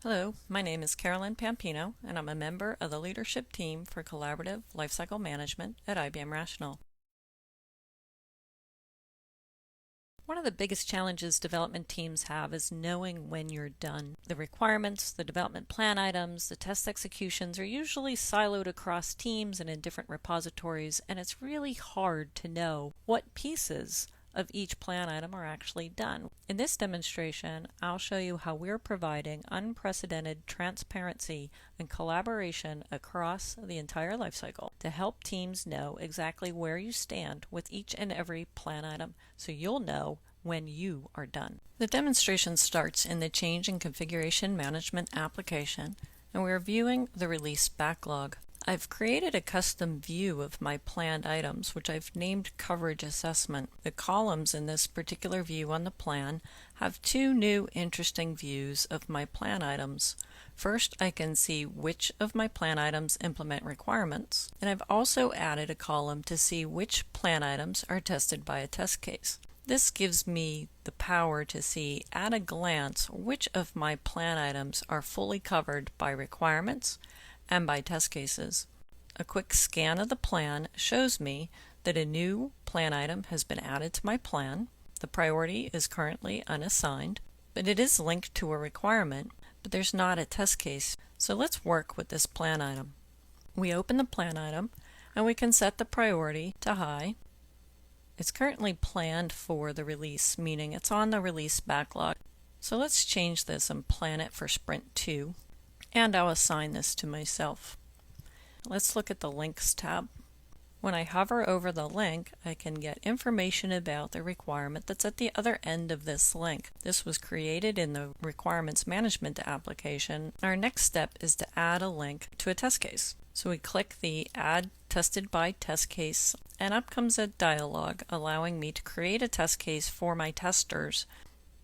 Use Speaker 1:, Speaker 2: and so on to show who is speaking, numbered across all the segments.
Speaker 1: Hello, my name is Carolyn Pampino, and I'm a member of the leadership team for Collaborative Lifecycle Management at IBM Rational. One of the biggest challenges development teams have is knowing when you're done. The requirements, the development plan items, the test executions are usually siloed across teams and in different repositories, and it's really hard to know what pieces of each plan item are actually done. In this demonstration, I'll show you how we're providing unprecedented transparency and collaboration across the entire lifecycle to help teams know exactly where you stand with each and every plan item, so you'll know when you are done. The demonstration starts in the Change and Configuration Management application, and we're viewing the release backlog. I've created a custom view of my planned items, which I've named Coverage Assessment. The columns in this particular view on the plan have two new interesting views of my plan items. First, I can see which of my plan items implement requirements, and I've also added a column to see which plan items are tested by a test case. This gives me the power to see at a glance which of my plan items are fully covered by requirements and by test cases. A quick scan of the plan shows me that a new plan item has been added to my plan. The priority is currently unassigned, but it is linked to a requirement, but there's not a test case. So let's work with this plan item. We open the plan item and we can set the priority to high. It's currently planned for the release, meaning it's on the release backlog. So let's change this and plan it for Sprint 2. And I'll assign this to myself. Let's look at the Links tab. When I hover over the link, I can get information about the requirement that's at the other end of this link. This was created in the Requirements Management application. Our next step is to add a link to a test case. So we click the Add Tested by Test Case, and up comes a dialog allowing me to create a test case for my testers.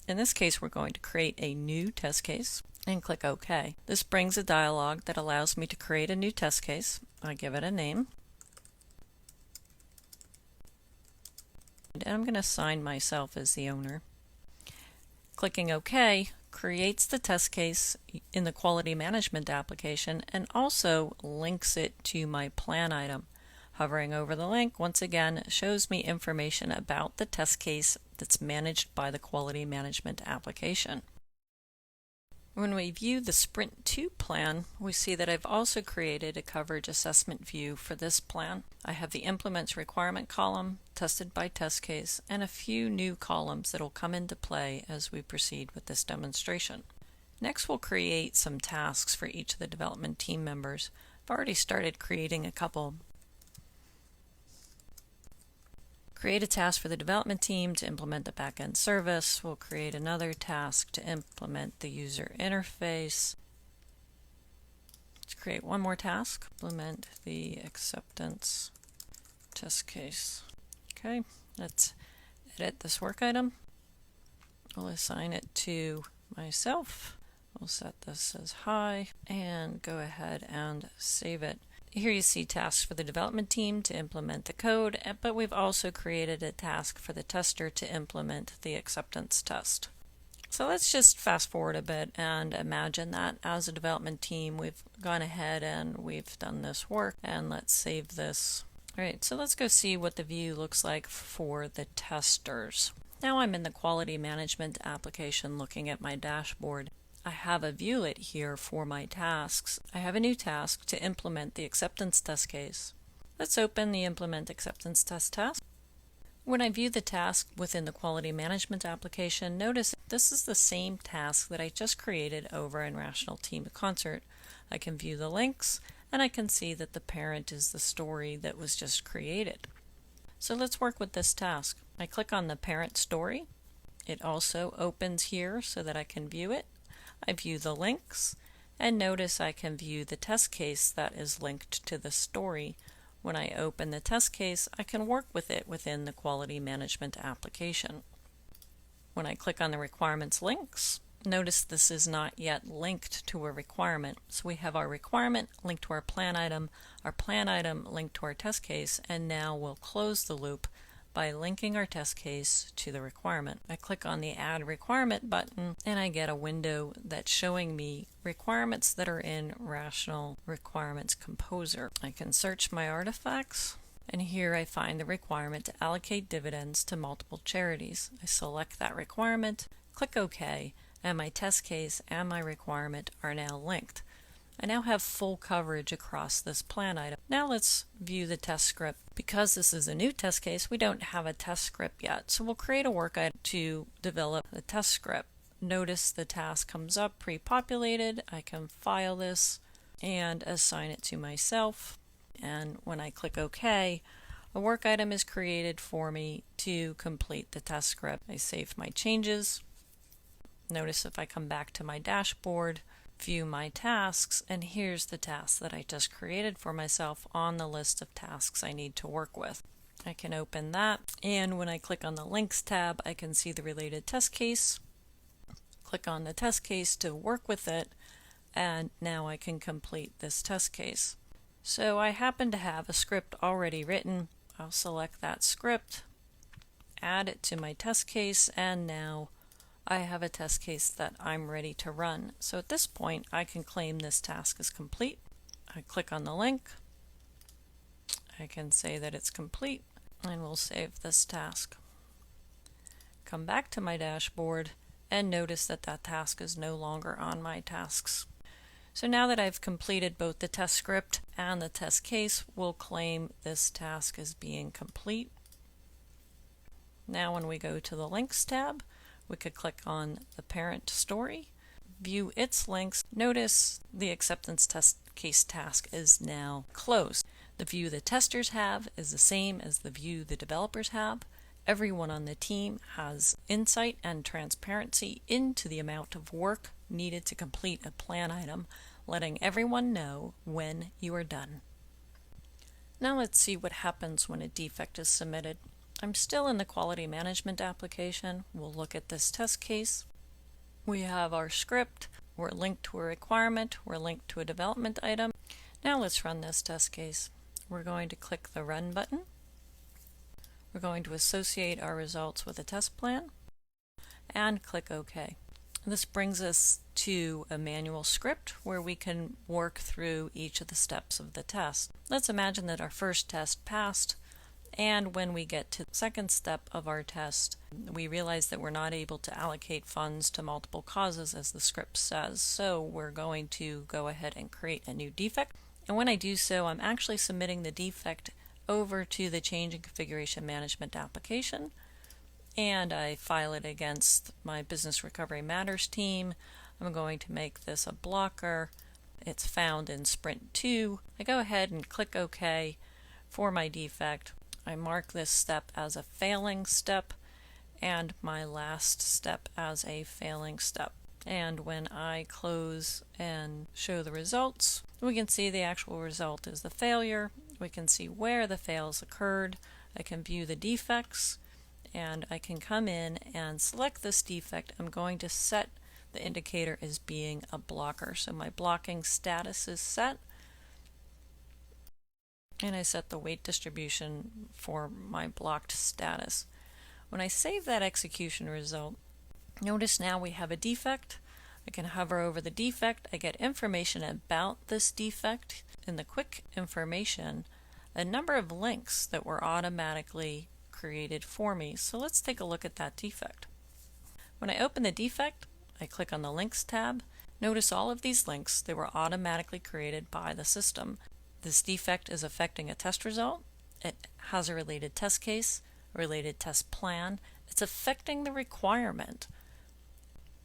Speaker 1: In this case, we're going to create a new test case and click OK. This brings a dialog that allows me to create a new test case. I give it a name. And I'm going to assign myself as the owner. Clicking OK creates the test case in the Quality Management application and also links it to my plan item. Hovering over the link once again shows me information about the test case that's managed by the Quality Management application. When we view the Sprint 2 plan, we see that I've also created a coverage assessment view for this plan. I have the Implements Requirement column, Tested by Test Case, and a few new columns that will come into play as we proceed with this demonstration. Next, we'll create some tasks for each of the development team members. I've already started creating a couple. Create a task for the development team to implement the backend service. We'll create another task to implement the user interface. Let's create one more task. Implement the acceptance test case. Okay, let's edit this work item. We'll assign it to myself. We'll set this as high and go ahead and save it. Here you see tasks for the development team to implement the code, but we've also created a task for the tester to implement the acceptance test. So let's just fast forward a bit and imagine that as a development team we've gone ahead and we've done this work, and let's save this. Alright, so let's go see what the view looks like for the testers. Now I'm in the Quality Management application looking at my dashboard. I have a viewlet here for my tasks. I have a new task to implement the acceptance test case. Let's open the Implement Acceptance Test task. When I view the task within the Quality Management application, notice this is the same task that I just created over in Rational Team Concert. I can view the links, and I can see that the parent is the story that was just created. So let's work with this task. I click on the parent story. It also opens here so that I can view it. I view the links, and notice I can view the test case that is linked to the story. When I open the test case, I can work with it within the Quality Management application. When I click on the requirements links, notice this is not yet linked to a requirement. So we have our requirement linked to our plan item linked to our test case, and now we'll close the loop by linking our test case to the requirement. I click on the Add Requirement button and I get a window that's showing me requirements that are in Rational Requirements Composer. I can search my artifacts, and here I find the requirement to allocate dividends to multiple charities. I select that requirement, click OK, and my test case and my requirement are now linked. I now have full coverage across this plan item. Now let's view the test script. Because this is a new test case, we don't have a test script yet, so we'll create a work item to develop the test script. Notice the task comes up pre-populated. I can file this and assign it to myself, and when I click OK, a work item is created for me to complete the test script. I save my changes. Notice if I come back to my dashboard, view my tasks, and here's the task that I just created for myself on the list of tasks I need to work with. I can open that, and when I click on the Links tab, I can see the related test case. Click on the test case to work with it, and now I can complete this test case. So I happen to have a script already written. I'll select that script, add it to my test case, and now I have a test case that I'm ready to run. So at this point, I can claim this task is complete. I click on the link. I can say that it's complete, and we'll save this task. Come back to my dashboard and notice that that task is no longer on my tasks. So now that I've completed both the test script and the test case, we'll claim this task as being complete. Now when we go to the Links tab, we could click on the parent story, view its links. Notice the acceptance test case task is now closed. The view the testers have is the same as the view the developers have. Everyone on the team has insight and transparency into the amount of work needed to complete a plan item, letting everyone know when you are done. Now let's see what happens when a defect is submitted. I'm still in the quality management application. We'll look at this test case. We have our script. We're linked to a requirement. We're linked to a development item. Now let's run this test case. We're going to click the Run button. We're going to associate our results with a test plan and click OK. This brings us to a manual script where we can work through each of the steps of the test. Let's imagine that our first test passed, and when we get to the second step of our test, we realize that we're not able to allocate funds to multiple causes as the script says. So we're going to go ahead and create a new defect. And when I do so, I'm actually submitting the defect over to the Change and Configuration Management application. And I file it against my Business Recovery Matters team. I'm going to make this a blocker. It's found in Sprint 2. I go ahead and click OK for my defect. I mark this step as a failing step and my last step as a failing step. And when I close and show the results, we can see the actual result is the failure. We can see where the fails occurred. I can view the defects, and I can come in and select this defect. I'm going to set the indicator as being a blocker. So my blocking status is set. And I set the weight distribution for my blocked status. When I save that execution result, notice now we have a defect. I can hover over the defect. I get information about this defect. In the quick information, a number of links that were automatically created for me. So let's take a look at that defect. When I open the defect, I click on the Links tab. Notice all of these links, they were automatically created by the system. This defect is affecting a test result. It has a related test case, a related test plan. It's affecting the requirement.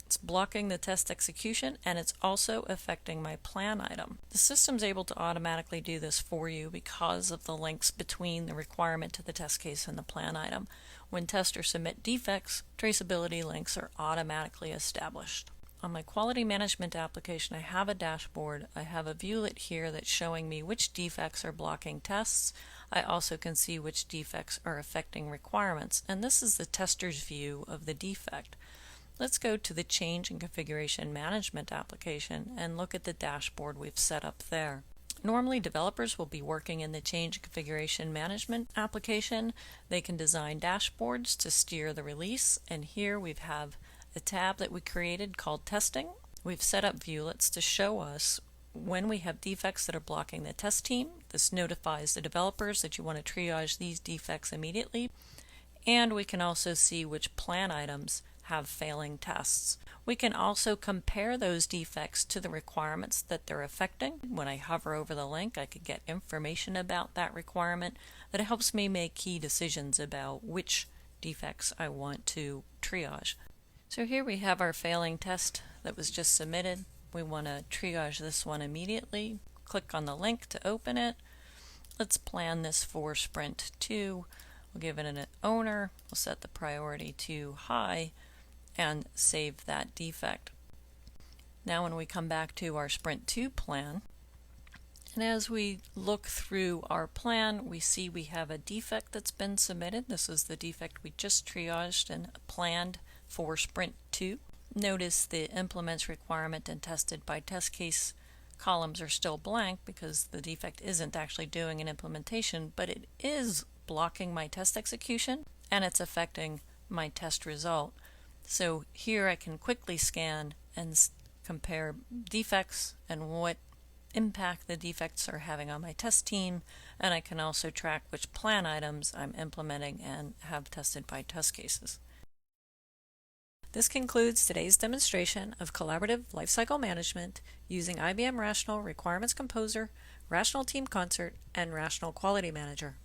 Speaker 1: It's blocking the test execution, and it's also affecting my plan item. The system's able to automatically do this for you because of the links between the requirement to the test case and the plan item. When testers submit defects, traceability links are automatically established. On my quality management application, I have a dashboard. I have a viewlet here that's showing me which defects are blocking tests. I also can see which defects are affecting requirements, and this is the tester's view of the defect. Let's go to the Change and Configuration Management application and look at the dashboard we've set up there. Normally, developers will be working in the change configuration management application. They can design dashboards to steer the release, and here we have a tab that we created called Testing. We've set up viewlets to show us when we have defects that are blocking the test team. This notifies the developers that you want to triage these defects immediately, and we can also see which plan items have failing tests. We can also compare those defects to the requirements that they're affecting. When I hover over the link, I could get information about that requirement that helps me make key decisions about which defects I want to triage. So here we have our failing test that was just submitted. We want to triage this one immediately. Click on the link to open it. Let's plan this for Sprint 2. We'll give it an owner. We'll set the priority to high and save that defect. Now when we come back to our Sprint 2 plan, and as we look through our plan, we see we have a defect that's been submitted. This is the defect we just triaged and planned for Sprint 2. Notice the implements requirement and tested by test case columns are still blank because the defect isn't actually doing an implementation, but it is blocking my test execution and it's affecting my test result. So here I can quickly scan and compare defects and what impact the defects are having on my test team, and I can also track which plan items I'm implementing and have tested by test cases. This concludes today's demonstration of Collaborative Lifecycle Management using IBM Rational Requirements Composer, Rational Team Concert, and Rational Quality Manager.